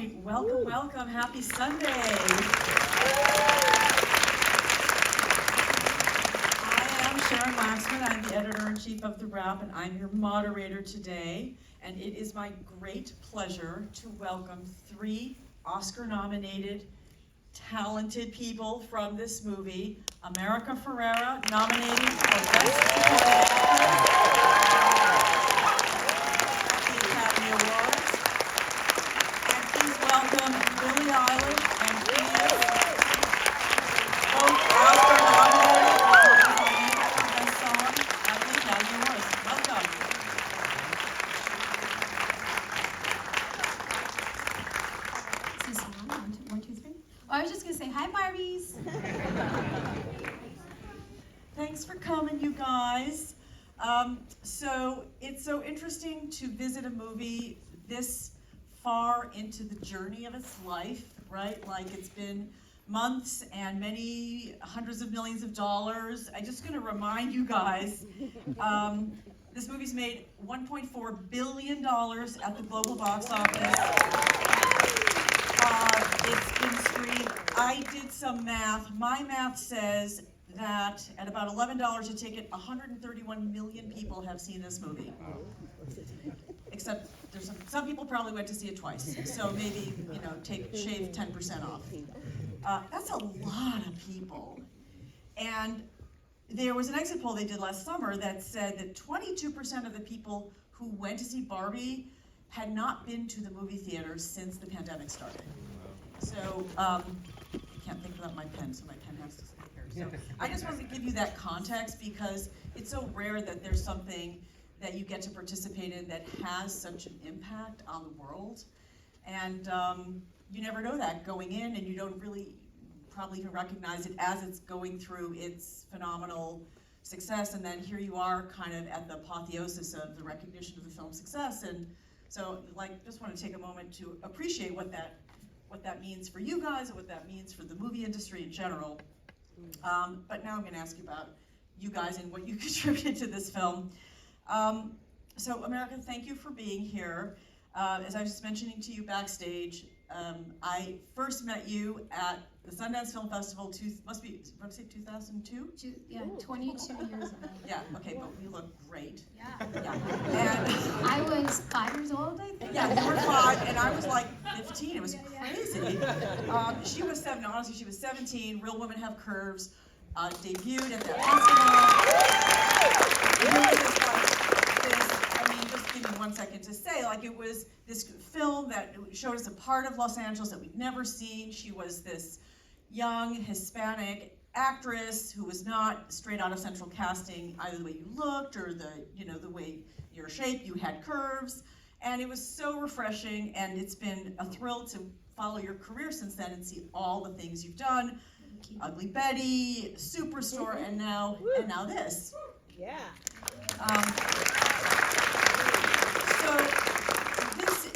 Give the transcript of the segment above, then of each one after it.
right, welcome, welcome. Happy Sunday. I am Sharon Waxman. I'm the editor-in-chief of The Wrap, and I'm your moderator today. And it is my great pleasure to welcome 3 Oscar-nominated, talented people from this movie. America Ferrera, nominated for Best Supporting Actress at the Academy Awards. And please welcome Billie Eilish and Phineas, both Oscar-nominated for Best Song at the Academy Awards. Welcome. Is this on? 1, 2, 3. Oh, I was just gonna say hi, Barbies. Thanks for coming, you guys. So it's so interesting to visit a movie this far into the journey of its life, right? Like it's been months and many hundreds of millions of dollars. I'm just gonna remind you guys, this movie's made $1.4 billion at the global box office. It's been screened. I did some math. My math says that at about $11 a ticket, 131 million people have seen this movie. Except there's some people probably went to see it twice. So maybe, shave 10% off. That's a lot of people. And there was an exit poll they did last summer that said that 22% of the people who went to see Barbie had not been to the movie theater since the pandemic started. So, I can't think without my pen, so my pen has to stay here. So I just wanted to give you that context because it's so rare that there's something that you get to participate in that has such an impact on the world. And you never know that going in, and you don't really probably even recognize it as it's going through its phenomenal success. And then here you are kind of at the apotheosis of the recognition of the film's success. And so just want to take a moment to appreciate what that means for you guys and what that means for the movie industry in general. But now I'm going to ask you about you guys and what you contributed to this film. So America, thank you for being here. As I was just mentioning to you backstage, I first met you at the Sundance Film Festival, must be 2002? Yeah, 22 years ago. Yeah, okay, but you look great. Yeah. And I was 5 years old, I think. yeah, you were 5, and I was like 15. It was crazy. She was 7. Honestly, she was 17. Real Women Have Curves debuted at that festival. Just give me 1 second to say, it was this film that showed us a part of Los Angeles that we'd never seen. She was this young Hispanic actress who was not straight out of central casting, either the way you looked or the way your shape. You had curves, and it was so refreshing. And it's been a thrill to follow your career since then and see all the things you've done. Ugly Betty, Superstore, and now this. Yeah. So this,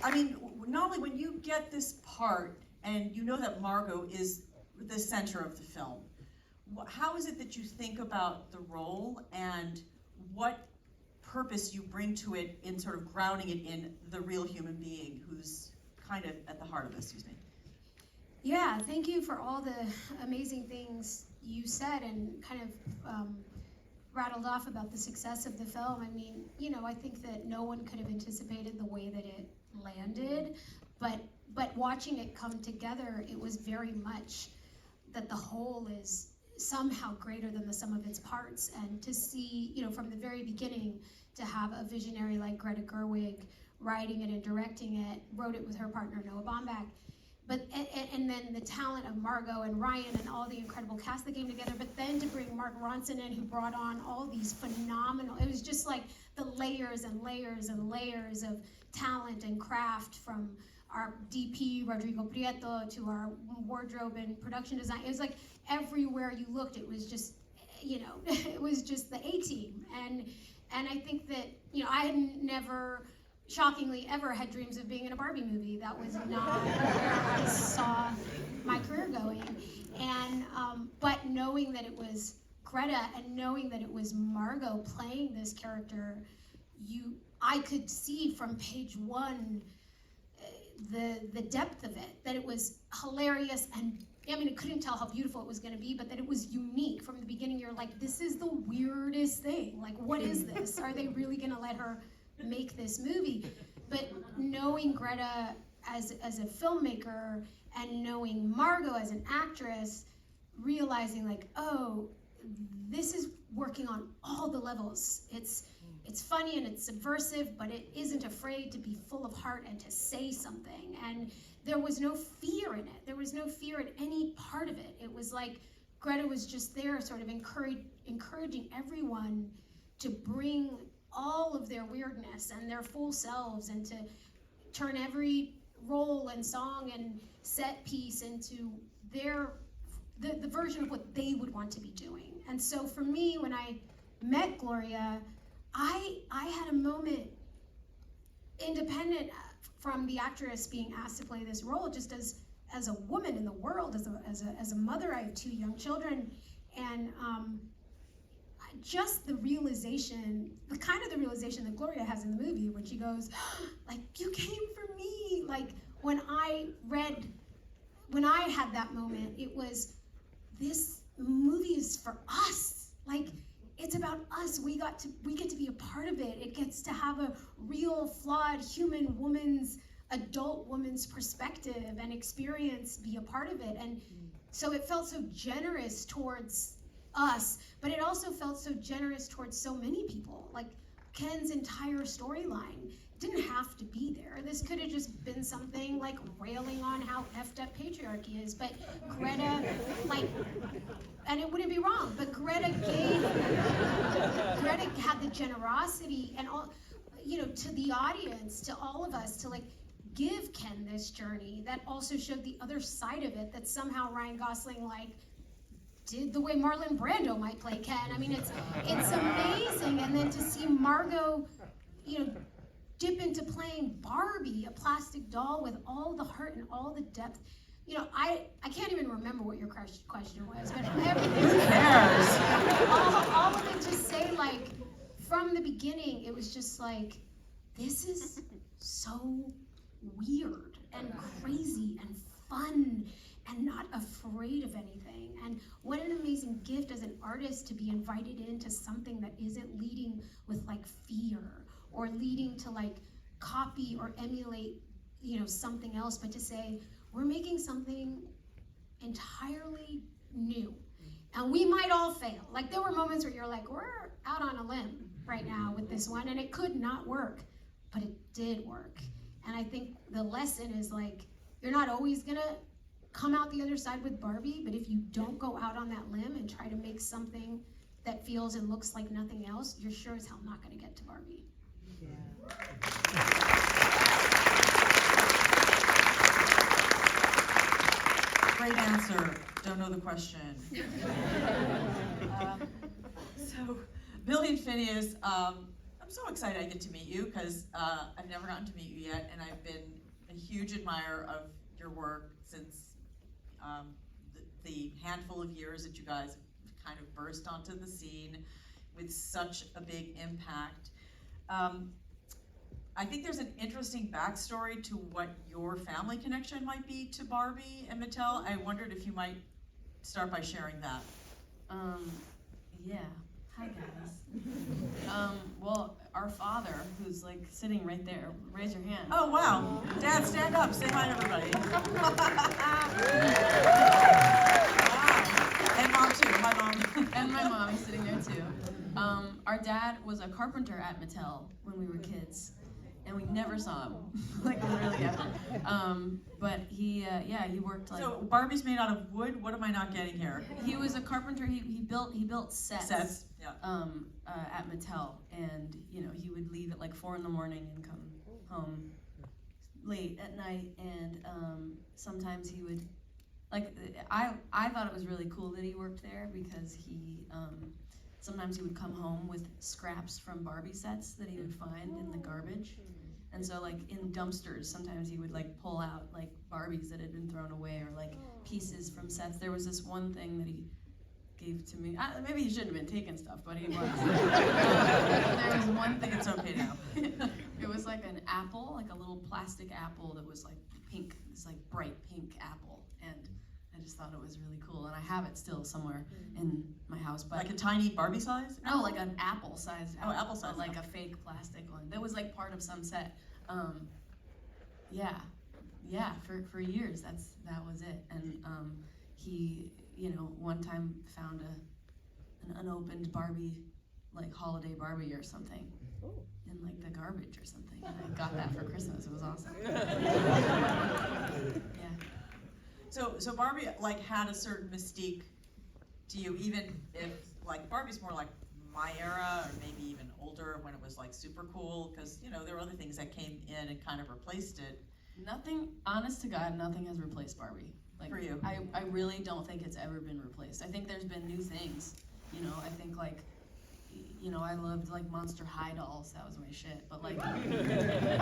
not only when you get this part and you know that Margot is the center of the film, how is it that you think about the role and what purpose you bring to it in sort of grounding it in the real human being who's kind of at the heart of this? Excuse me. Yeah, thank you for all the amazing things you said and kind of rattled off about the success of the film. I think that no one could have anticipated the way that it landed, but watching it come together, it was very much that the whole is somehow greater than the sum of its parts. And to see, from the very beginning, to have a visionary like Greta Gerwig writing it and directing it, wrote it with her partner Noah Baumbach, and then the talent of Margot and Ryan and all the incredible cast that came together, but then to bring Mark Ronson in, who brought on all these phenomenal, it was just like the layers and layers and layers of talent and craft, from our DP, Rodrigo Prieto, to our wardrobe and production design. It was like everywhere you looked, it was just, it was just the A-team. And I think that, I had never, shockingly, ever had dreams of being in a Barbie movie. That was not where I saw my career going. And but knowing that it was Greta and knowing that it was Margot playing this character, I could see from page one the depth of it, that it was hilarious, and I mean, I couldn't tell how beautiful it was going to be, but that it was unique from the beginning. You're like, this is the weirdest thing. Like, what is this? Are they really going to let her make this movie? But knowing Greta as a filmmaker and knowing Margot as an actress, realizing like, oh, this is working on all the levels. It's funny and it's subversive, but it isn't afraid to be full of heart and to say something. And there was no fear in it. There was no fear in any part of it. It was like Greta was just there sort of encouraging everyone to bring all of their weirdness and their full selves and to turn every role and song and set piece into the version of what they would want to be doing. And so for me, when I met Gloria, I had a moment, independent from the actress being asked to play this role, just as a woman in the world, as a mother. I have 2 young children, and just the realization, the kind of the realization that Gloria has in the movie when she goes, like, you came for me. Like, when I had that moment, it was, this movie is for us. Like, it's about us. We get to be a part of it. It gets to have a real, flawed human adult woman's perspective and experience be a part of it. And so it felt so generous towards us, but it also felt so generous towards so many people. Like, Ken's entire storyline didn't have to be there. This could have just been something like railing on how effed up patriarchy is, but Greta, like, and it wouldn't be wrong, but Greta had the generosity and all, you know, to the audience, to all of us, to like give Ken this journey that also showed the other side of it, that somehow Ryan Gosling like did the way Marlon Brando might play Ken. I mean, it's amazing. And then to see Margot, you know, dip into playing Barbie, a plastic doll with all the heart and all the depth. You know, I can't even remember what your question was, but everything. Who cares? all of it to say, like, from the beginning, it was just like, this is so weird and crazy and fun and not afraid of anything. And what an amazing gift as an artist to be invited into something that isn't leading with like fear or leading to like copy or emulate, you know, something else, but to say, we're making something entirely new. And we might all fail. Like, there were moments where you're like, we're out on a limb right now with this one, and it could not work, but it did work. And I think the lesson is like, you're not always gonna come out the other side with Barbie, but if you don't go out on that limb and try to make something that feels and looks like nothing else, you're sure as hell not gonna get to Barbie. Great answer. Don't know the question. So, Billie and Phineas, I'm so excited I get to meet you because I've never gotten to meet you yet, and I've been a huge admirer of your work since the handful of years that you guys have kind of burst onto the scene with such a big impact. I think there's an interesting backstory to what your family connection might be to Barbie and Mattel. I wondered if you might start by sharing that. Yeah. Hi, guys. Well, our father, who's like sitting right there, raise your hand. Oh, wow. Dad, stand up. Say hi to everybody. Wow. And mom, too. My mom. And my mom is sitting there, too. Our dad was a carpenter at Mattel when we were kids. And we never saw him, like literally ever. But he worked like. So Barbie's made out of wood. What am I not getting here? He was a carpenter. He built sets. Sets. Yeah. At Mattel, and you know he would leave at like 4 a.m. and come home late at night, and sometimes he would, like, I thought it was really cool that he worked there because he. Sometimes he would come home with scraps from Barbie sets that he would find in the garbage. And so like in dumpsters, sometimes he would like pull out like Barbies that had been thrown away or like pieces from sets. There was this one thing that he gave to me. Maybe he shouldn't have been taking stuff, but he was. There was one thing, It's okay now. it It was like an apple, like a little plastic apple that was like pink, this like bright pink apple, and I just thought it was really cool, and I have it still somewhere in my house. But Like a tiny Barbie size? no, like an apple-sized apple. Oh, apple-sized, like a fake plastic one that was like part of some set. Yeah, for years that was it. And he, one time found an unopened Barbie, like holiday Barbie or something, in like the garbage or something. And I got that for Christmas. It was awesome. Yeah. So Barbie like had a certain mystique to you, even if like Barbie's more like my era, or maybe even older, when it was like super cool, because there were other things that came in and kind of replaced it. Nothing, honest to God, nothing has replaced Barbie. Like, For you. I really don't think it's ever been replaced. I think there's been new things, I think like, I loved like Monster High dolls, that was my shit, but like,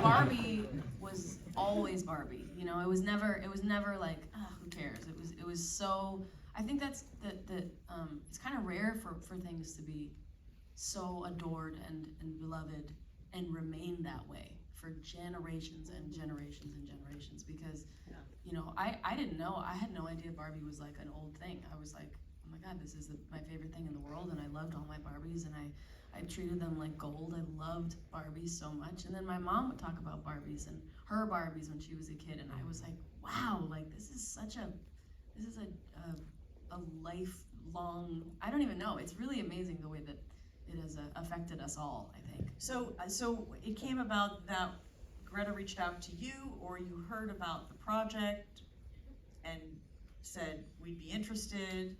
Barbie was always Barbie, it was never like, who cares, it was so, I think that's, it's kind of rare for things to be so adored and beloved and remain that way for generations and generations and generations, because I didn't know, I had no idea Barbie was like an old thing. I was like, oh my God, this is my favorite thing in the world, and I loved all my Barbies, and I treated them like gold. I loved Barbies so much. And then my mom would talk about Barbies and her Barbies when she was a kid, and I was like, wow, like this is a lifelong, I don't even know, it's really amazing the way that it has affected us all, I think. So it came about that Greta reached out to you, or you heard about the project and said we'd be interested.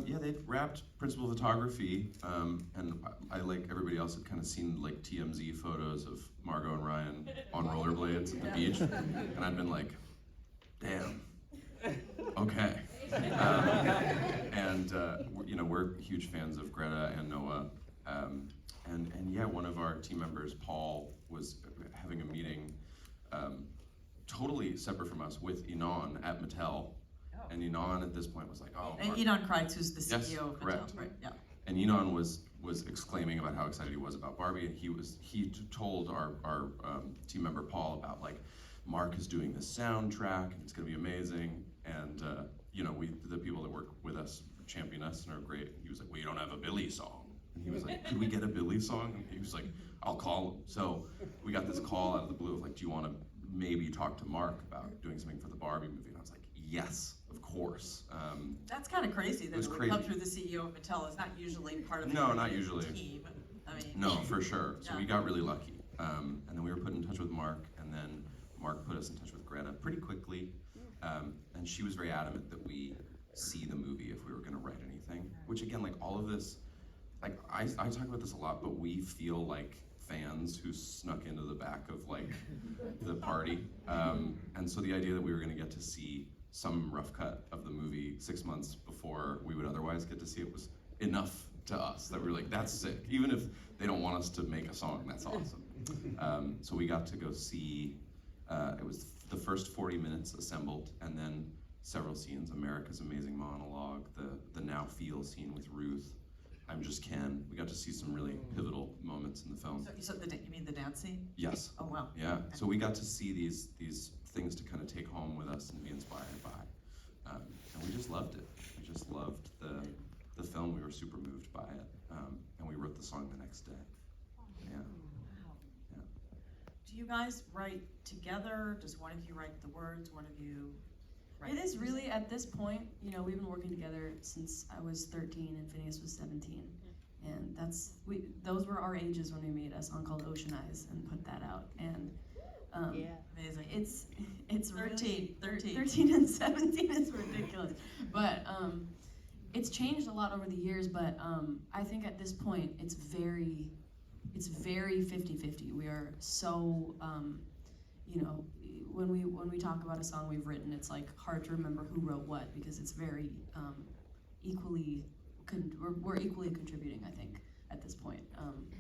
Yeah, they'd wrapped principal photography, and I, like everybody else, had kind of seen like TMZ photos of Margot and Ryan on rollerblades at the beach, and I'd been like, damn, okay. We're huge fans of Greta and Noah, and yeah, one of our team members, Paul, was having a meeting totally separate from us with Inan at Mattel. And Inan at this point was like, oh. And Inan Kreitz, who's the CEO Yes, of correct. Mattel, right? Yeah. And Inan was exclaiming about how excited he was about Barbie, and he told our team member Paul about like, Mark is doing this soundtrack, and it's gonna be amazing. And the people that work with us champion us and are great. He was like, well, you don't have a Billie song. And he was like, could we get a Billie song? And he was like, I'll call him. So we got this call out of the blue of like, do you want to maybe talk to Mark about doing something for the Barbie movie? And I was like, yes, of course. That's kind of crazy that was it would crazy. come through the CEO of Mattel. It's not usually part of the No, not usually. team. I mean, No, for sure. So Yeah. we got really lucky. And then we were put in touch with Mark, and then Mark put us in touch with Greta pretty quickly. And she was very adamant that we see the movie if we were gonna write anything. Which again, like all of this, like I talk about this a lot, but we feel like fans who snuck into the back of like the party. And so the idea that we were gonna get to see some rough cut of the movie 6 months before we would otherwise get to see it was enough to us that we were like, that's sick. Even if they don't want us to make a song, that's awesome. So we got to go see, it was the first 40 minutes assembled, and then several scenes, America's amazing monologue, the Now Feel scene with Ruth, I'm Just Ken. We got to see some really pivotal moments in the film. So you mean the dance scene? Yes. Oh, wow. Yeah, so we got to see these things to kind of take home with us and be inspired by. And we just loved it. We just loved the film. We were super moved by it. And we wrote the song the next day. Yeah. Yeah. Do you guys write together? Does one of you write the words? One of you write It is the really, at this point, we've been working together since I was 13 and Finneas was 17. And those were our ages when we made a song called Ocean Eyes and put that out. And Amazing. it's 13, really, 13. 13 and 17 is ridiculous. But it's changed a lot over the years, but I think at this point it's very 50-50. We are so, when we talk about a song we've written, it's like hard to remember who wrote what, because it's very we're equally contributing, I think, at this point,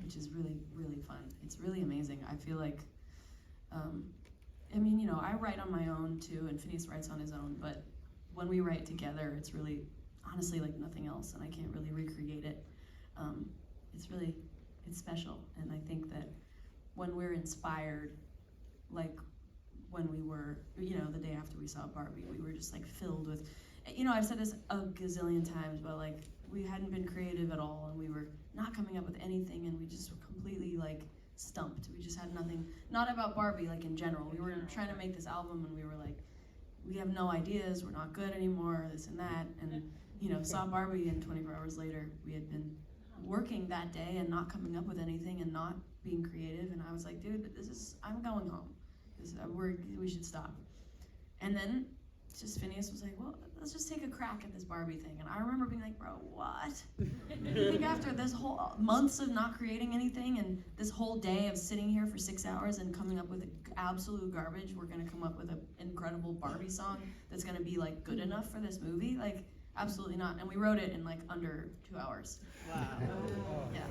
which is really, really fun. It's really amazing. I feel like, I write on my own too, and Finneas writes on his own, but when we write together, it's really, honestly, like nothing else, and I can't really recreate it. It's special, and I think that when we're inspired, like when we were, you know, the day after we saw Barbie, we were just like filled with, you know, I've said this a gazillion times, but like we hadn't been creative at all, and we were not coming up with anything, and we just were completely like stumped. We just had nothing, not about Barbie, like in general. We were trying to make this album, and we were like, we have no ideas, we're not good anymore, this and that, and you know, saw Barbie, and 24 hours later, we had been working that day and not coming up with anything and not being creative, and I was like, dude, I'm going home. We should stop. And then just Finneas was like, well, let's just take a crack at this Barbie thing. And I remember being like, bro, what? You think after this whole months of not creating anything and this whole day of sitting here for 6 hours and coming up with absolute garbage, we're gonna come up with an incredible Barbie song that's gonna be like good enough for this movie? Like, absolutely not. And we wrote it in like under 2 hours. Wow. Yeah,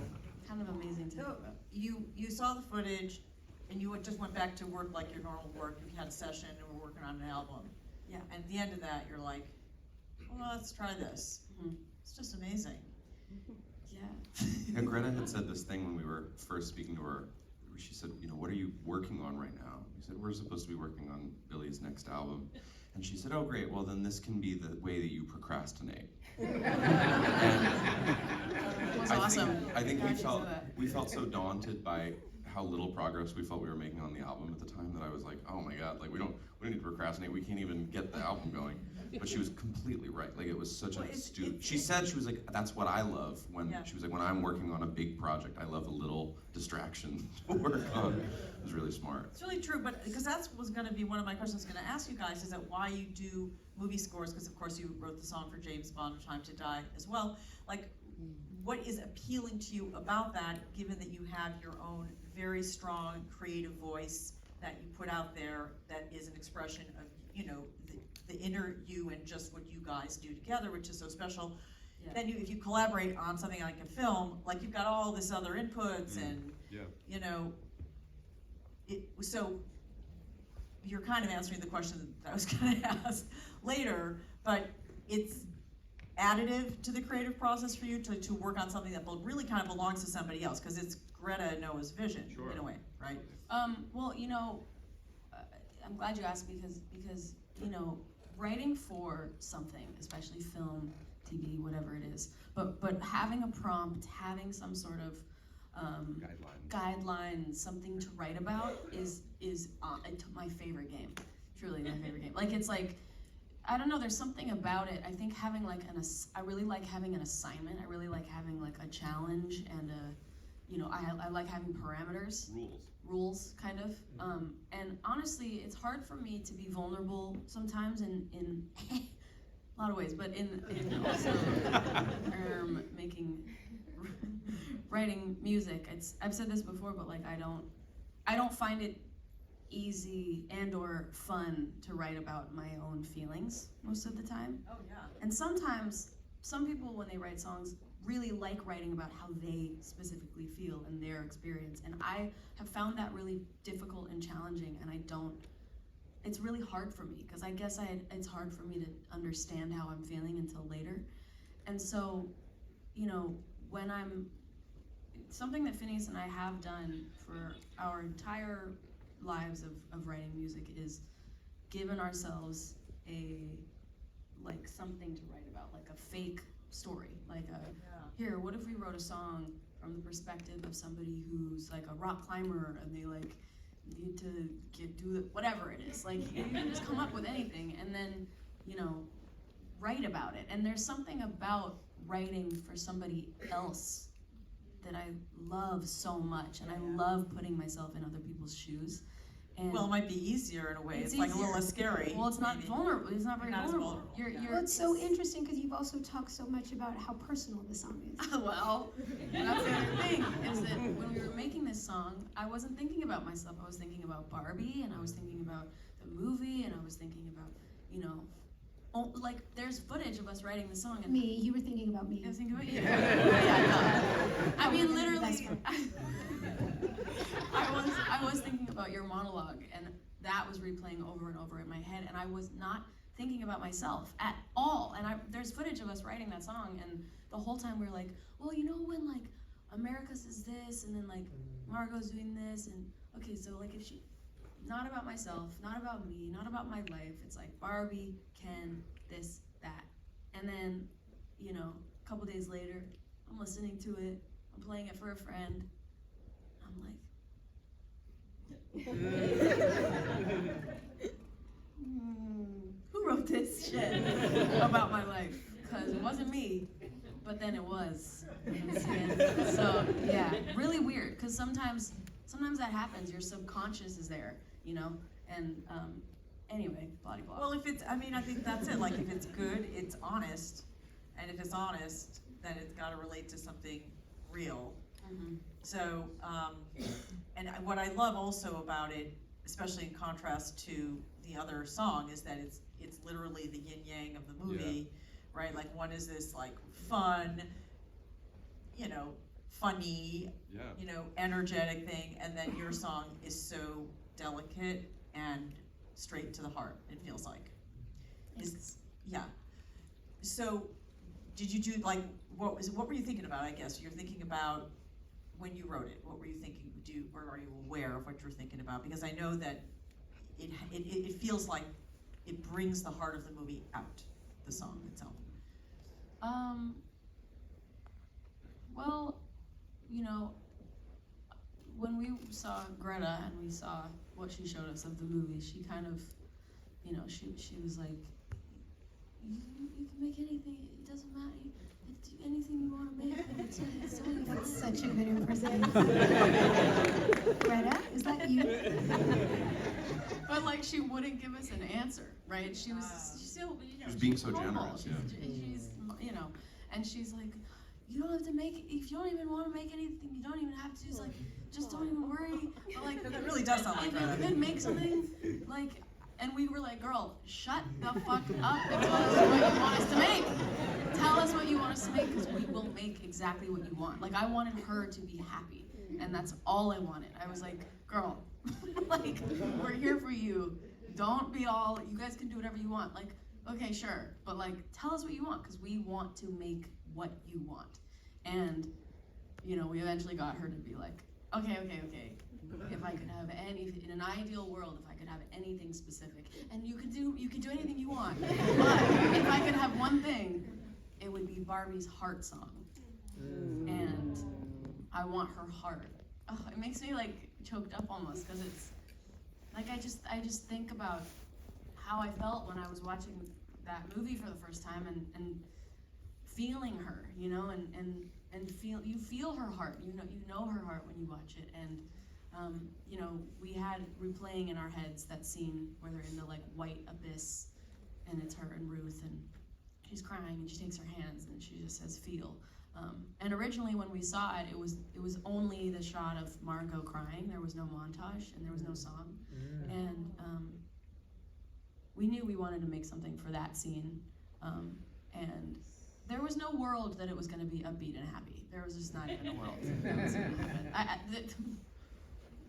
kind of amazing to think about. You saw the footage, and you just went back to work like your normal work. You had a session and were working on an album. Yeah. And at the end of that, you're like, well, let's try this. Mhm. It's just amazing. Yeah. Yeah, Greta had said this thing when we were first speaking to her. She said, you know, what are you working on right now? We said, we're supposed to be working on Billie's next album. And she said, oh, great, well, then this can be the way that you procrastinate. It was awesome. I think Glad she said that. we felt so daunted by how little progress we felt we were making on the album at the time that I was like, oh my God, like we don't need to procrastinate. We can't even get the album going. But she was completely right. Like it was such Well, a stupid. She said, she was like, that's what I love when Yeah. she was like, when I'm working on a big project, I love a little distraction to work on. It was really smart. It's really true, but because that was going to be one of my questions I was going to ask you guys, is that why you do movie scores? Because of course you wrote the song for James Bond, Time to Die as well. Like, what is appealing to you about that, given that you have your own very strong creative voice that you put out there that is an expression of, you know, the inner you and just what you guys do together, which is so special. Yeah. Then if you collaborate on something like a film, like you've got all this other inputs and, you know, so you're kind of answering the question that I was going to ask later, but it's additive to the creative process for you to work on something that really kind of belongs to somebody else, because it's Greta and Noah's vision in a way, right? Well, you know, I'm glad you asked because you know, writing for something, especially film, TV, whatever it is, but having a prompt, having some sort of guideline, something to write about is my favorite game. Truly my favorite game. Like it's like, I don't know, there's something about it. I think having like I really like having an assignment. I really like having like a challenge and you know, I like having parameters. Rules, kind of. And honestly, it's hard for me to be vulnerable sometimes in a lot of ways, but in also writing music. I've said this before, but like I don't find it easy and or fun to write about my own feelings most of the time. Oh yeah. And sometimes some people, when they write songs, really like writing about how they specifically feel and their experience. And I have found that really difficult and challenging, and it's really hard for me, because I guess it's hard for me to understand how I'm feeling until later. And so, you know, something that Finneas and I have done for our entire lives of writing music is given ourselves something to write about, like a fake story, like here, what if we wrote a song from the perspective of somebody who's like a rock climber and they like need to do whatever it is. Like you can just come up with anything and then, you know, write about it. And there's something about writing for somebody else that I love so much, and I love putting myself in other people's shoes. And Well, it might be easier in a way. It's like a easier. little less scary. Well, it's not maybe. vulnerable. It's not very Not as vulnerable. vulnerable, yeah. Well, it's so interesting because you've also talked so much about how personal the song is. Well, that's the other thing, is that when we were making this song, I wasn't thinking about myself. I was thinking about Barbie, and I was thinking about the movie, and I was thinking about, you know, like there's footage of us writing the song. And Me, you were thinking about me. I was thinking about you. Yeah, I mean, literally, I was thinking about your monologue, and that was replaying over and over in my head, and I was not thinking about myself at all. And there's footage of us writing that song, and the whole time we were like, well, you know when like America says this, and then like Margot's doing this, and okay, so like if she, not about myself, not about me, not about my life. It's like Barbie, Ken, this, that. And then, you know, a couple days later, I'm listening to it, I'm playing it for a friend. I'm like, who wrote this shit about my life? Because it wasn't me, but then it was. So yeah, really weird. Because sometimes that happens. Your subconscious is there, you know. And anyway, blah blah. Well, if it's, I mean, I think that's it. Like, if it's good, it's honest, and if it's honest, then it's got to relate to something real. Mm-hmm. So, and what I love also about it, especially in contrast to the other song, is that it's literally the yin yang of the movie, right? Like, one is this like fun, you know, funny, you know, energetic thing, and then your song is so delicate and straight to the heart. It feels like, So, did you do like what were you thinking about? I guess you're thinking about when you wrote it. What were you thinking? Or are you aware of what you're thinking about? Because I know that it feels like it brings the heart of the movie out, the song itself. Well, you know, when we saw Greta and we saw what she showed us of the movie, she kind of, you know, she was like, you can make anything, it doesn't matter, anything you want to make, it's only That's such a good impersonation. Greta, is that you? But like, she wouldn't give us an answer, right? She was still, you know, She was being so humble. generous, She's, you know, and she's like, you don't have to make, if you don't even want to make anything, you don't even have to, just don't even worry. But like, It really does sound like if you that. could make something, like, and we were like, girl, shut the fuck up and tell us what you want us to make. Tell us what you want us to make, because we will make exactly what you want. Like, I wanted her to be happy, and that's all I wanted. I was like, girl, like, we're here for you. Don't be all, you guys can do whatever you want. Like, okay, sure, but like, tell us what you want, because we want to make what you want. And, you know, we eventually got her to be like, okay. If I could have anything, in an ideal world, if I could have anything specific, and you could do anything you want, but if I could have one thing, it would be Barbie's heart song. And I want her heart. Oh, it makes me like choked up almost, because it's like, I just think about how I felt when I was watching that movie for the first time, and feeling her, you know, and you feel her heart, you know her heart when you watch it. And you know, we had replaying in our heads that scene where they're in the like white abyss, and it's her and Ruth, and she's crying, and she takes her hands, and she just says, feel. And originally when we saw it, it was only the shot of Margot crying. There was no montage, and there was no song. And we knew we wanted to make something for that scene. And there was no world that it was gonna be upbeat and happy. There was just not even a world that was gonna happen.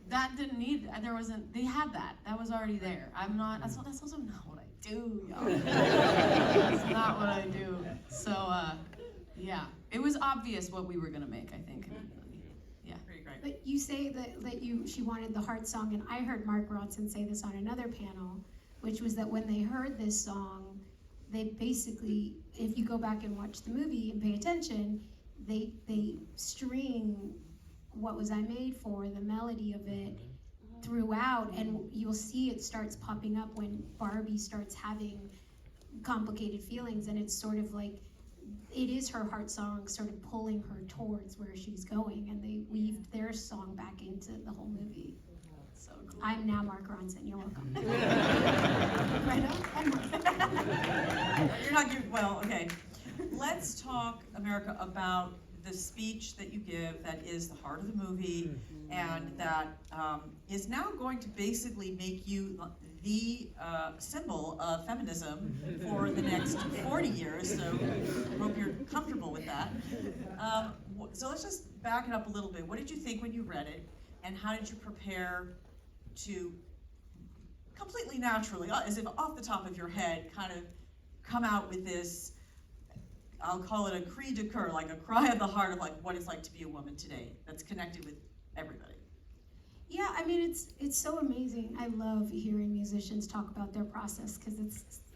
That didn't need, there wasn't, they had that. That was already there. That's also not what I do, y'all. That's not what I do. So, yeah. It was obvious what we were gonna make, I think. Yeah. Pretty great. But you say that she wanted the heart song, and I heard Mark Ronson say this on another panel, which was that when they heard this song, they basically, if you go back and watch the movie and pay attention, they string What Was I Made For, the melody of it, throughout, and you'll see it starts popping up when Barbie starts having complicated feelings, and it's sort of like, it is her heart song sort of pulling her towards where she's going, and they weaved their song back into the whole movie. So cool. I'm now Mark Ronson, you're welcome. You're not good. Well, okay. Let's talk, America, about the speech that you give that is the heart of the movie, and that is now going to basically make you the symbol of feminism for the next 40 years, so I hope you're comfortable with that. So let's just back it up a little bit. What did you think when you read it, and how did you prepare to completely naturally, as if off the top of your head, kind of come out with this, I'll call it a cri de coeur, like a cry of the heart of like what it's like to be a woman today, that's connected with everybody? Yeah, I mean, it's so amazing. I love hearing musicians talk about their process because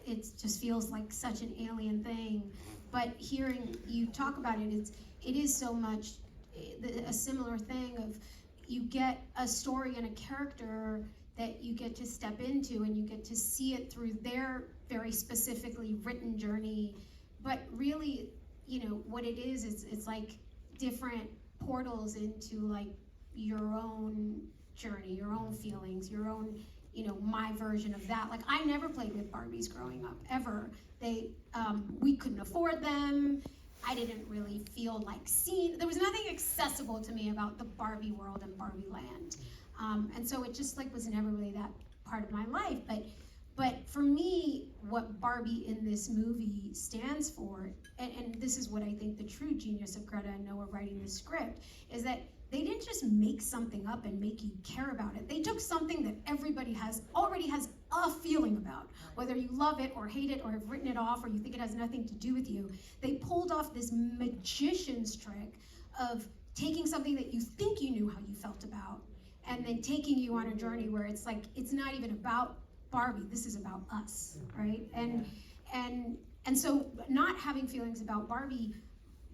it just feels like such an alien thing. But hearing you talk about it, it is so much a similar thing of you get a story and a character that you get to step into and you get to see it through their very specifically written journey. But really, you know, what it is, it's like different portals into like your own journey, your own feelings, your own, you know, my version of that. Like I never played with Barbies growing up, ever. We couldn't afford them. I didn't really feel like there was nothing accessible to me about the Barbie world and Barbie land. And so it just like was never really that part of my life. But for me, what Barbie in this movie stands for, and this is what I think the true genius of Greta and Noah writing the script, is that they didn't just make something up and make you care about it. They took something that everybody already has a feeling about, whether you love it or hate it or have written it off or you think it has nothing to do with you. They pulled off this magician's trick of taking something that you think you knew how you felt about and then taking you on a journey where it's like, it's not even about Barbie, this is about us, right? And so not having feelings about Barbie,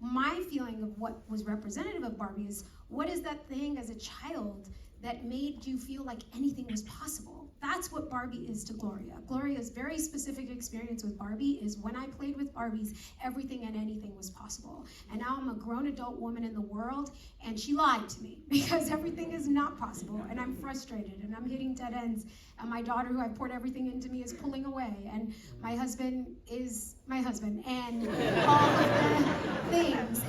my feeling of what was representative of Barbie is, what is that thing as a child that made you feel like anything was possible? That's what Barbie is to Gloria. Gloria's very specific experience with Barbie is when I played with Barbies, everything and anything was possible. And now I'm a grown adult woman in the world, and she lied to me because everything is not possible, and I'm frustrated, and I'm hitting dead ends, and my daughter, who I've poured everything into me, is pulling away, and my husband is my husband, and all of the things.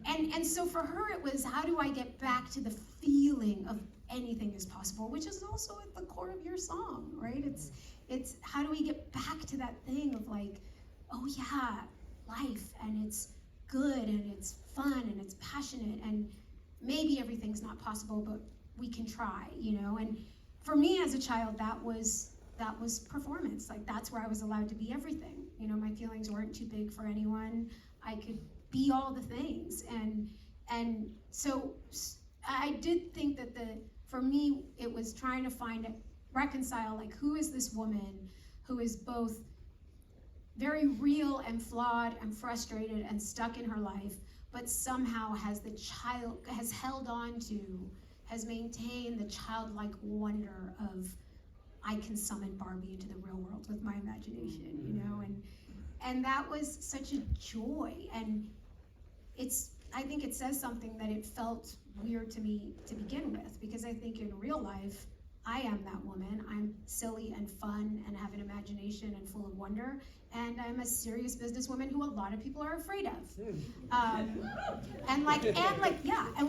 And so for her, it was, how do I get back to the feeling of anything is possible, which is also at the core of your song, right? It's how do we get back to that thing of like, oh yeah, life, and it's good, and it's fun, and it's passionate, and maybe everything's not possible, but we can try, you know? And for me as a child, that was performance. Like that's where I was allowed to be everything. You know, my feelings weren't too big for anyone. I could be all the things, and so I did think that for me, it was trying to reconcile, like, who is this woman who is both very real and flawed and frustrated and stuck in her life, but somehow has held on to, has maintained the childlike wonder of, I can summon Barbie into the real world with my imagination, you know, and that was such a joy. And I think it says something that it felt weird to me to begin with, because I think in real life, I am that woman. I'm silly and fun and have an imagination and full of wonder, and I'm a serious businesswoman who a lot of people are afraid of. And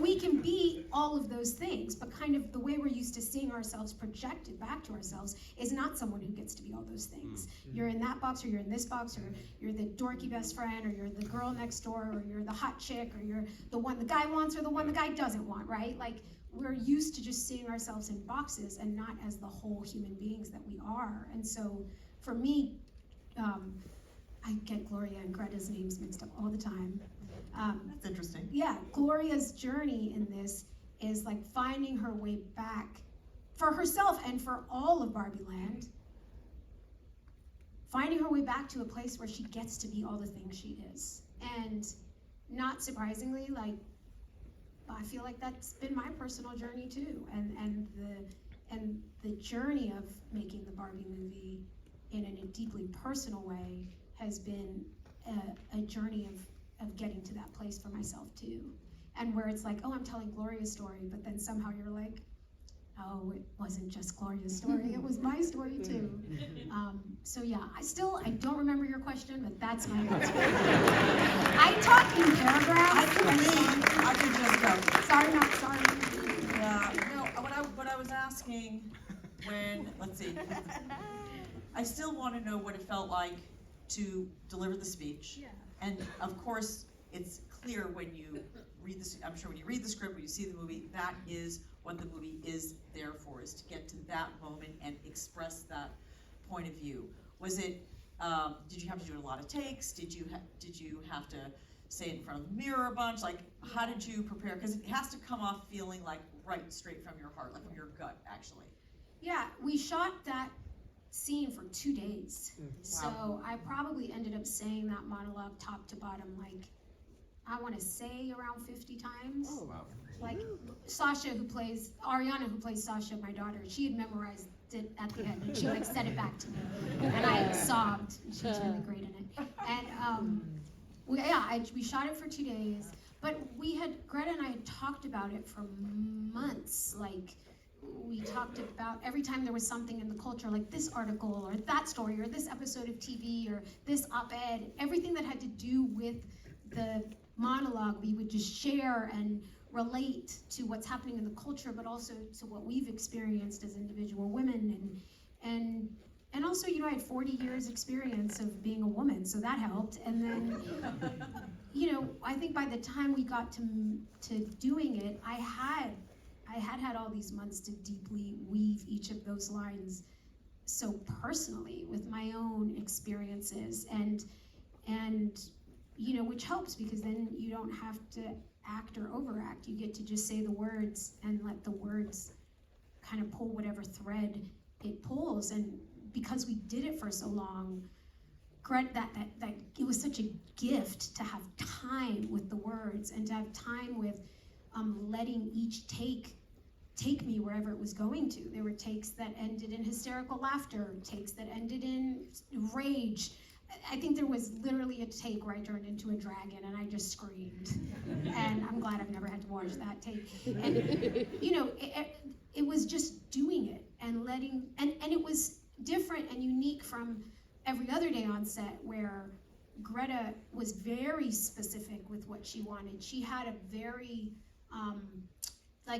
we can be all of those things, but kind of the way we're used to seeing ourselves projected back to ourselves is not someone who gets to be all those things. You're in that box, or you're in this box, or you're the dorky best friend, or you're the girl next door, or you're the hot chick, or you're the one the guy wants or the one the guy doesn't want, right? Like, we're used to just seeing ourselves in boxes and not as the whole human beings that we are. And so for me, I get Gloria and Greta's names mixed up all the time. That's interesting. Yeah, Gloria's journey in this is like finding her way back for herself and for all of Barbie Land, finding her way back to a place where she gets to be all the things she is. And not surprisingly, like, I feel like that's been my personal journey too, and the journey of making the Barbie movie in a deeply personal way has been a journey of getting to that place for myself too, and where it's like, oh, I'm telling Gloria's story, but then somehow you're like, oh, it wasn't just Gloria's story, it was my story too. So yeah, I don't remember your question, but that's my answer. I talk in paragraphs. I could just go. Sorry, not sorry. Yeah, no, what I was asking let's see, I still want to know what it felt like to deliver the speech. Yeah. And of course, it's clear when you read I'm sure when you read the script, when you see the movie, that is what the movie is there for, is to get to that moment and express that point of view. Was it, did you have to do a lot of takes? Did you have to say it in front of the mirror a bunch? Like, how did you prepare? Because it has to come off feeling like right straight from your heart, like from your gut, actually. Yeah, we shot that scene for 2 days. So I probably ended up saying that monologue top to bottom, like, I want to say around 50 times. Oh, wow. Like Ariana, who plays Sasha, my daughter, she had memorized it at the end, and she like said it back to me, and I sobbed. She was really great in it. And we shot it for 2 days, but Greta and I had talked about it for months. Like, we talked about every time there was something in the culture, like this article or that story or this episode of TV or this op-ed, everything that had to do with the monologue, we would just share and relate to what's happening in the culture, but also to what we've experienced as individual women. And also, I had 40 years experience of being a woman, so that helped. And then, I think by the time we got to doing it, I had all these months to deeply weave each of those lines so personally with my own experiences, and which helps, because then you don't have to act or overact. You get to just say the words and let the words kind of pull whatever thread it pulls. And because we did it for so long, that it was such a gift to have time with the words and to have time with letting each take me wherever it was going to. There were takes that ended in hysterical laughter, takes that ended in rage. I think there was literally a take where I turned into a dragon and I just screamed. And I'm glad I've never had to watch that take. And it was just doing it and letting, and it was different and unique from every other day on set, where Greta was very specific with what she wanted. She had a very,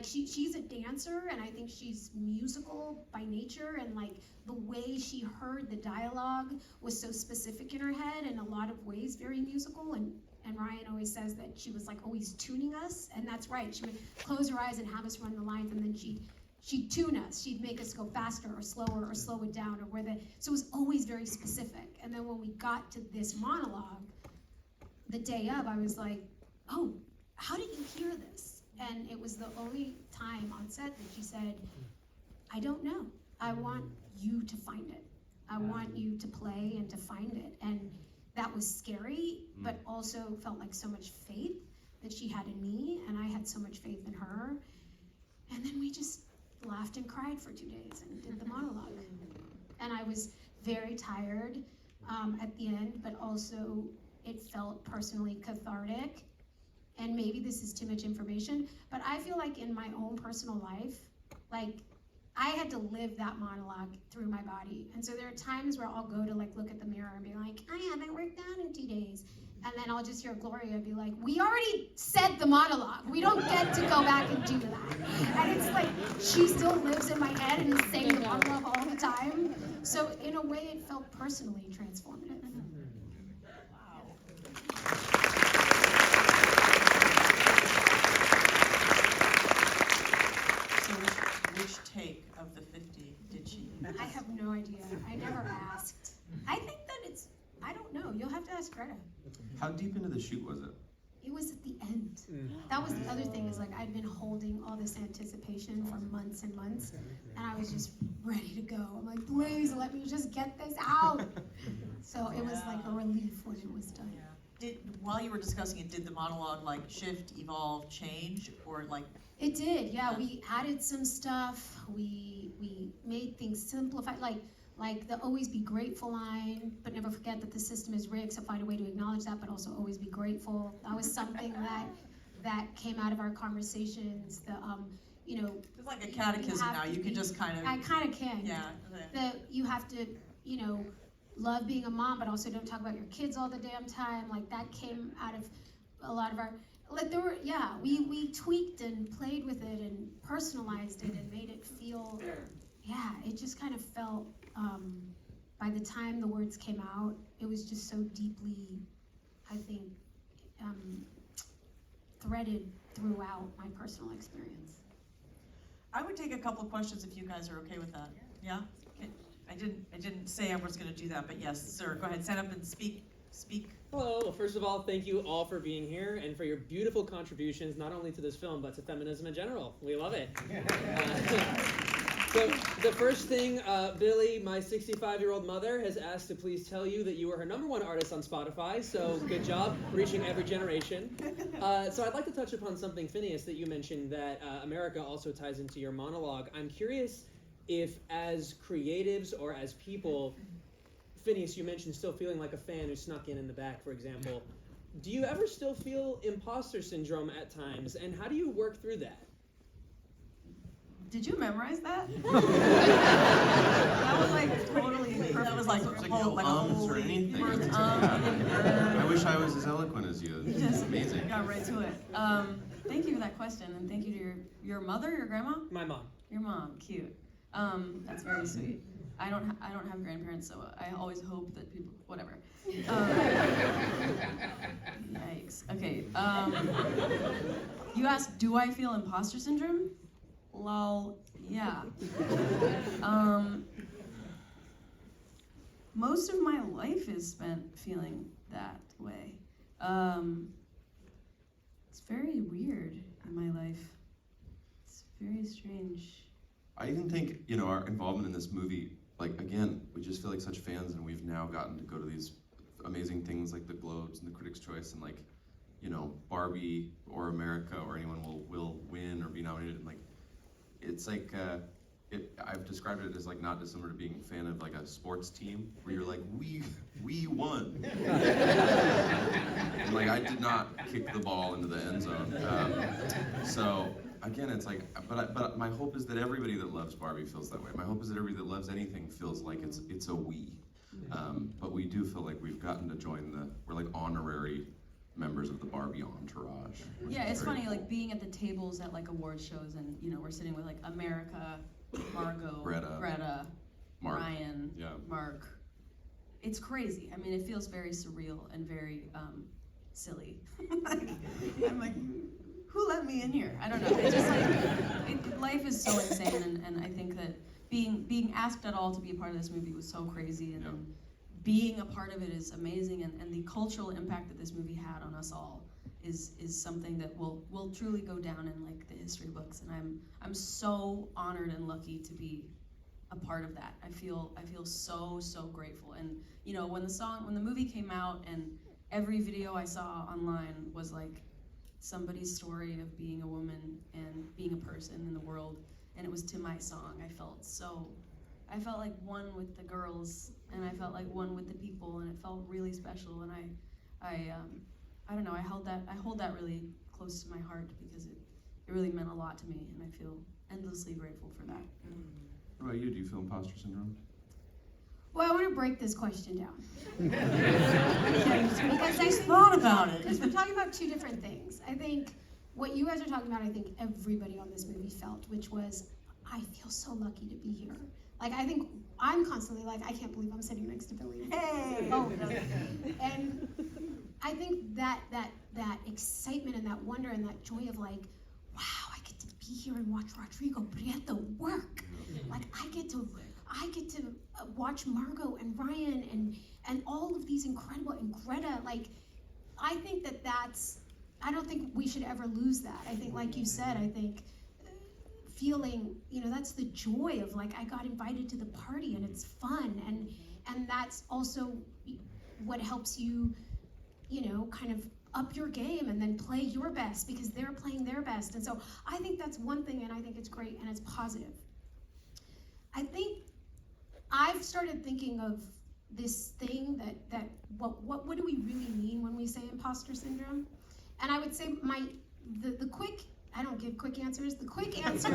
she's a dancer, and I think she's musical by nature, and like the way she heard the dialogue was so specific in her head, in a lot of ways very musical. And Ryan always says that she was like always tuning us, and that's right. She would close her eyes and have us run the lines, and then she'd tune us. She'd make us go faster or slower or slow it down, or so it was always very specific. And then when we got to this monologue, the day of, I was like, oh, how did you hear this? And it was the only time on set that she said, I don't know. I want you to find it. I want you to play and to find it. And that was scary, but also felt like so much faith that she had in me, and I had so much faith in her. And then we just laughed and cried for 2 days and did the monologue. And I was very tired at the end, but also it felt personally cathartic. And maybe this is too much information, but I feel like in my own personal life, like I had to live that monologue through my body. And so there are times where I'll go to like look at the mirror and be like, I haven't worked out in 2 days. And then I'll just hear Gloria be like, we already said the monologue. We don't get to go back and do that. And it's like, she still lives in my head and is saying the monologue all the time. So in a way, it felt personally transformative. Which take of the 50 did she use? I have no idea. I never asked. I think that I don't know. You'll have to ask Greta. How deep into the shoot was it? It was at the end. That was the other thing, is like I'd been holding all this anticipation for months and months, and I was just ready to go. I'm like, please let me just get this out. So it was like a relief when it was done. While you were discussing it, did the monologue like shift, evolve, change, or like? It did, yeah. We added some stuff. We made things simplified, like the always be grateful line, but never forget that the system is rigged, so find a way to acknowledge that, but also always be grateful. That was something that came out of our conversations. It's like a catechism now. You can just kind of. I kind of can. Yeah. You have to, love being a mom, but also don't talk about your kids all the damn time. Like that came out of a lot of our. Like there were, we tweaked and played with it and personalized it and made it feel, it just kind of felt, by the time the words came out, it was just so deeply, I think, threaded throughout my personal experience. I would take a couple of questions if you guys are okay with that. Yeah? Okay. I didn't say I was going to do that, but yes, sir. Go ahead, stand up and speak speak. Hello. Well, first of all, thank you all for being here and for your beautiful contributions, not only to this film, but to feminism in general. We love it. So the first thing, Billie, my 65-year-old mother, has asked to please tell you that you are her #1 artist on Spotify, so good job reaching every generation. So I'd like to touch upon something, Finneas, that you mentioned that America also ties into your monologue. I'm curious if, as creatives or as people, Finneas, you mentioned still feeling like a fan who snuck in the back, for example. Do you ever still feel imposter syndrome at times, and how do you work through that? Did you memorize that? That was like totally perfect. That was like There's whole, no like a ums whole or anything. Words, It's and I wish I was as eloquent as you. It's just amazing. got right to it. Thank you for that question, and thank you to your mother, your grandma, My mom. your mom. Cute. That's very sweet. I don't have grandparents, so I always hope that people, whatever. Yikes. Okay. You asked, do I feel imposter syndrome? Lol. Yeah. Most of my life is spent feeling that way. It's very weird in my life. It's very strange. I even think, you know, our involvement in this movie, like, again, we just feel like such fans, and we've now gotten to go to these amazing things like the Globes and the Critics' Choice, and like, you know, Barbie or America or anyone will win or be nominated, and like, it's like, I've described it as like not dissimilar to being a fan of like a sports team, where you're like, we won. And like, I did not kick the ball into the end zone. So again, it's like, but my hope is that everybody that loves Barbie feels that way. My hope is that everybody that loves anything feels like it's a we. But we do feel like we've gotten to join we're like honorary members of the Barbie entourage. Yeah, it's very funny, cool. like being at the tables at like award shows, and you know, we're sitting with like America, Margot, Greta, Mark. Ryan, Yeah. Mark. It's crazy. I mean, it feels very surreal and very silly. Like, I'm like, who let me in here? I don't know. It's just like life is so insane, and I think that being asked at all to be a part of this movie was so crazy, and then being a part of it is amazing, and the cultural impact that this movie had on us all is something that will truly go down in like the history books, and I'm so honored and lucky to be a part of that. I feel so grateful, and you know, when the movie came out and every video I saw online was like somebody's story of being a woman and being a person in the world, and it was to my song, I felt like one with the girls, and I felt like one with the people, and it felt really special, and I don't know, I hold that really close to my heart because it really meant a lot to me, and I feel endlessly grateful for that. What about you? Do you feel imposter syndrome? Well, I want to break this question down. Because I thought about it. Because we're talking about two different things. I think what you guys are talking about, I think everybody on this movie felt, which was, I feel so lucky to be here. Like, I think I'm constantly like, I can't believe I'm sitting next to Billie. Hey! Oh, and I think that excitement and that wonder and that joy of like, wow, I get to be here and watch Rodrigo Prieto work. Like, I get to watch Margot and Ryan and all of these incredible, and Greta, like, I think that's, I don't think we should ever lose that. I think, like you said, I think feeling, you know, that's the joy of like, I got invited to the party and it's fun, and that's also what helps you, you know, kind of up your game and then play your best because they're playing their best. And so I think that's one thing, and I think it's great and it's positive. I think I've started thinking of this thing that what do we really mean when we say imposter syndrome? And I would say the quick, I don't give quick answers, the quick answer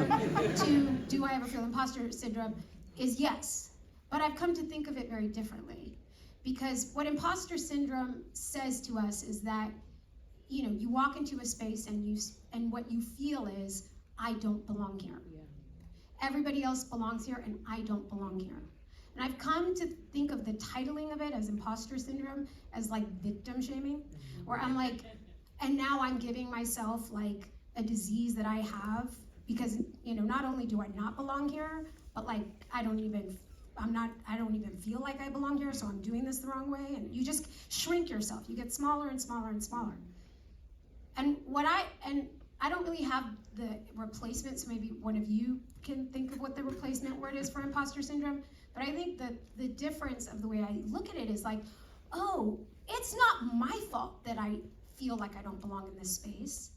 to do I ever feel imposter syndrome is yes. But I've come to think of it very differently, because what imposter syndrome says to us is that, you know, you walk into a space and what you feel is, I don't belong here. Everybody else belongs here and I don't belong here. And I've come to think of the titling of it as imposter syndrome as like victim shaming, where I'm like, and now I'm giving myself like a disease that I have because, you know, not only do I not belong here, but like I don't even I don't even feel like I belong here, so I'm doing this the wrong way. And you just shrink yourself. You get smaller and smaller and smaller. And I don't really have the replacement, so maybe one of you can think of what the replacement word is for imposter syndrome. But I think that the difference of the way I look at it is like, oh, it's not my fault that I feel like I don't belong in this space.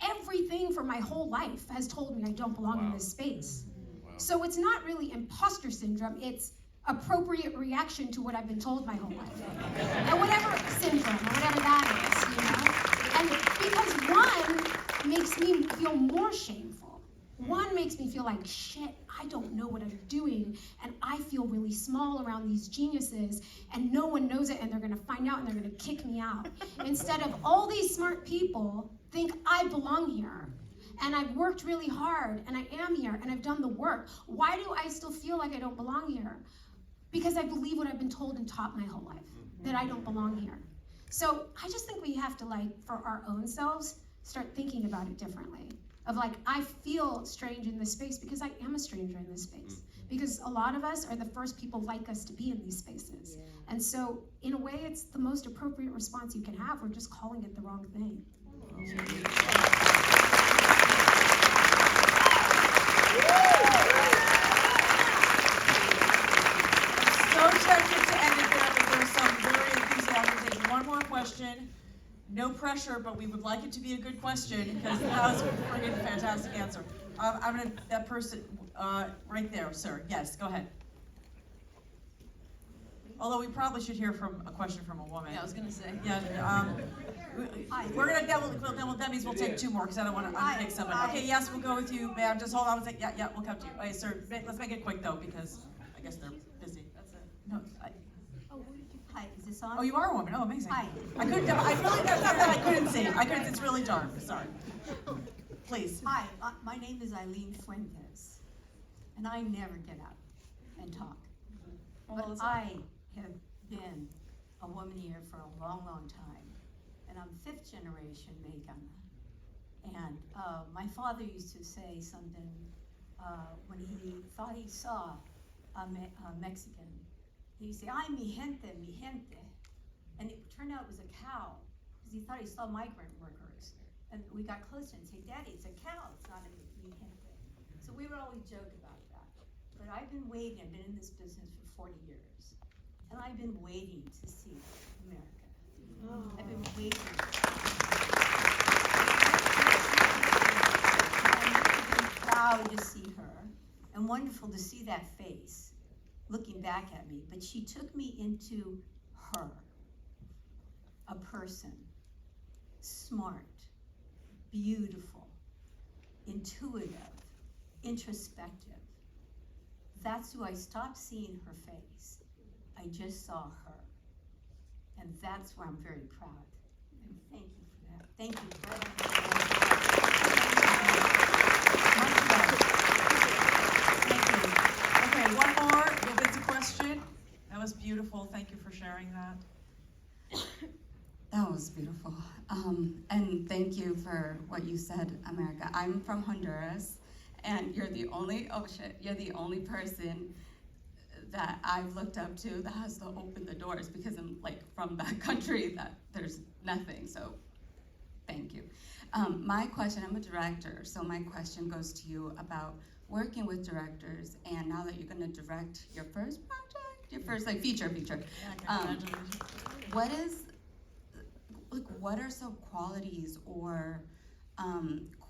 Everything for my whole life has told me I don't belong in this space. So it's not really imposter syndrome, it's appropriate reaction to what I've been told my whole life. Or whatever syndrome, or whatever that is, you know? And because one makes me feel more shameful. One makes me feel like, shit, I don't know what I'm doing, and I feel really small around these geniuses, and no one knows it, and they're gonna find out, and they're gonna kick me out. Instead of all these smart people think I belong here, and I've worked really hard, and I am here, and I've done the work. Why do I still feel like I don't belong here? Because I believe what I've been told and taught my whole life, that I don't belong here. So I just think we have to, like, for our own selves, start thinking about it differently. Of like, I feel strange in this space because I am a stranger in this space. Because a lot of us are the first people like us to be in these spaces. Yeah. And so, in a way, it's the most appropriate response you can have. We're just calling it the wrong thing. So tempted to end it there, but there's some very enthusiastic things. One more question. No pressure, but we would like it to be a good question because that was a friggin' fantastic answer. I'm gonna, that person, right there, sir. Yes, go ahead. Although we probably should hear from a question from a woman. Yeah, I was gonna say. Yeah, we're gonna, that means we'll take two more because I don't want to unpick somebody. Okay, yes, we'll go with you, ma'am. Just hold on a second. Yeah, we'll come to you. Okay, sir, let's make it quick though because I guess they're busy. That's it. No, Hi, is this on? oh, you are a woman. Oh, amazing. Hi. I couldn't. I really that's not that I couldn't see. It's really dark. Sorry. Please. Hi, my name is Eileen Fuentes, and I never get up and talk. But I have been a woman here for a long, long time, and I'm fifth generation Mexican. And my father used to say something when he thought he saw a Mexican. He said, "Ay, mi gente, mi gente." And it turned out it was a cow, because he thought he saw migrant workers. And we got closer and said, "Daddy, it's a cow, it's not a mi gente." So we would always joke about that. But I've been waiting, I've been in this business for 40 years. And I've been waiting to see America. Oh. I've been waiting. And I've been proud to see her, and wonderful to see that face looking back at me, but she took me into her, a person, smart, beautiful, intuitive, introspective. That's who I stopped seeing her face. I just saw her. And that's where I'm very proud. And thank you for that. Thank you very much. Okay, one more. If it's a question, that was beautiful. Thank you for sharing that. That was beautiful. And thank you for what you said, America. I'm from Honduras, and you're the only person that I've looked up to that has to open the doors, because I'm like from that country that there's nothing, so thank you. My question, I'm a director, so my question goes to you about working with directors, and now that you're gonna direct your first project, your first like feature. What are some qualities or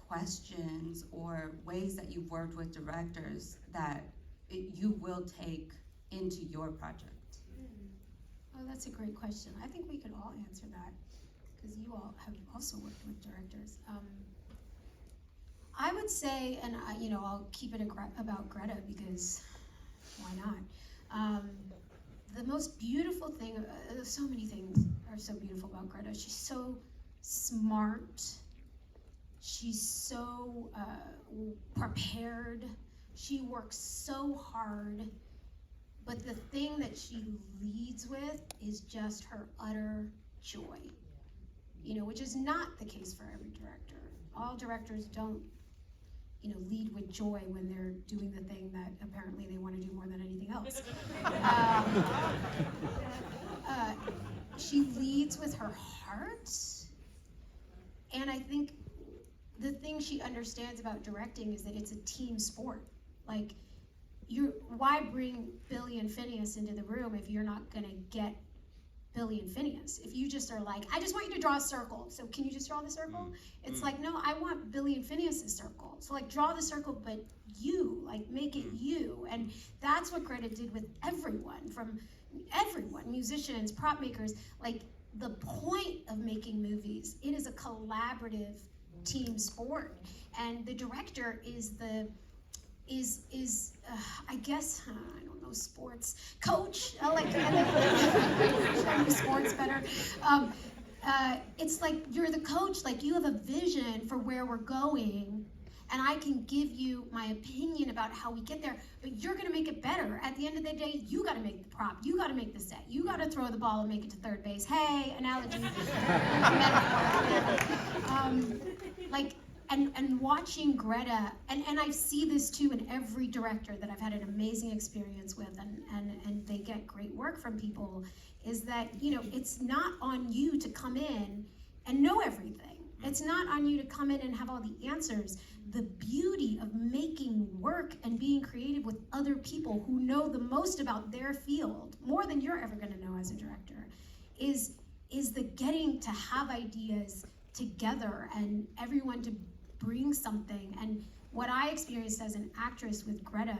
questions or ways that you've worked with directors that you will take into your project? Oh, that's a great question. I think we could all answer that because you all have also worked with directors. I would say, and I'll keep it about Greta because why not? The most beautiful thing, so many things are so beautiful about Greta. She's so smart. She's so prepared. She works so hard. But the thing that she leads with is just her utter joy, which is not the case for every director. All directors don't lead with joy when they're doing the thing that apparently they want to do more than anything else. She leads with her heart, and I think the thing she understands about directing is that it's a team sport. Like, why bring Billie and Phineas into the room if you're not gonna get Billie and Phineas? If you just are like, I just want you to draw a circle, so can you just draw the circle? It's like, no, I want Billie and Phineas' circle. So like, draw the circle, but you, like, make it you. And that's what Greta did with everyone, musicians, prop makers. Like, the point of making movies, it is a collaborative team sport. And the director is I guess, I don't know, sports coach. I like to sports better. It's like you're the coach, like you have a vision for where we're going, and I can give you my opinion about how we get there, but you're gonna make it better. At the end of the day, you gotta make the prop, you gotta make the set, you gotta throw the ball and make it to third base. Hey, analogy. And watching Greta, and I see this too in every director that I've had an amazing experience with, and they get great work from people, is that, it's not on you to come in and know everything. It's not on you to come in and have all the answers. The beauty of making work and being creative with other people who know the most about their field, more than you're ever gonna know as a director, is the getting to have ideas together and everyone to bring something. And what I experienced as an actress with Greta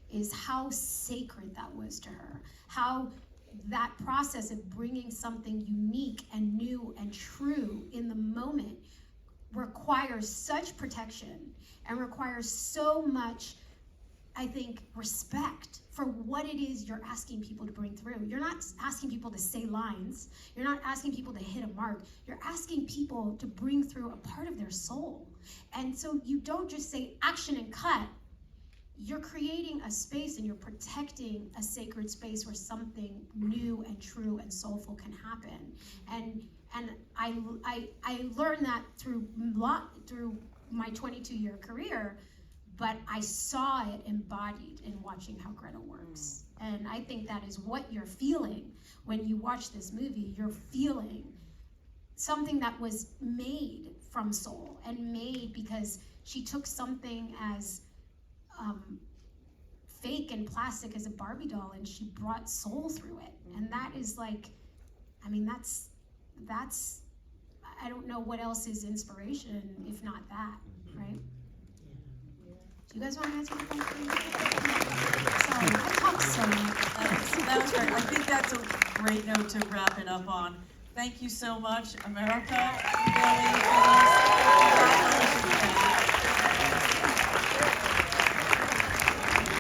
is how sacred that was to her, how that process of bringing something unique and new and true in the moment requires such protection and requires so much, I think, respect for what it is you're asking people to bring through. You're not asking people to say lines. You're not asking people to hit a mark. You're asking people to bring through a part of their soul. And so you don't just say action and cut. You're creating a space and you're protecting a sacred space where something new and true and soulful can happen. And I learned that through my 22-year career, but I saw it embodied in watching how Greta works. And I think that is what you're feeling when you watch this movie. You're feeling something that was made from soul and made because she took something as fake and plastic as a Barbie doll and she brought soul through it. And that is like, I mean, that's, I don't know what else is inspiration if not that, right? Do you guys want to answer the question? Sorry, I talk so much. That was great. I think that's a great note to wrap it up on. Thank you so much, America, Billie, Phineas. Congratulations.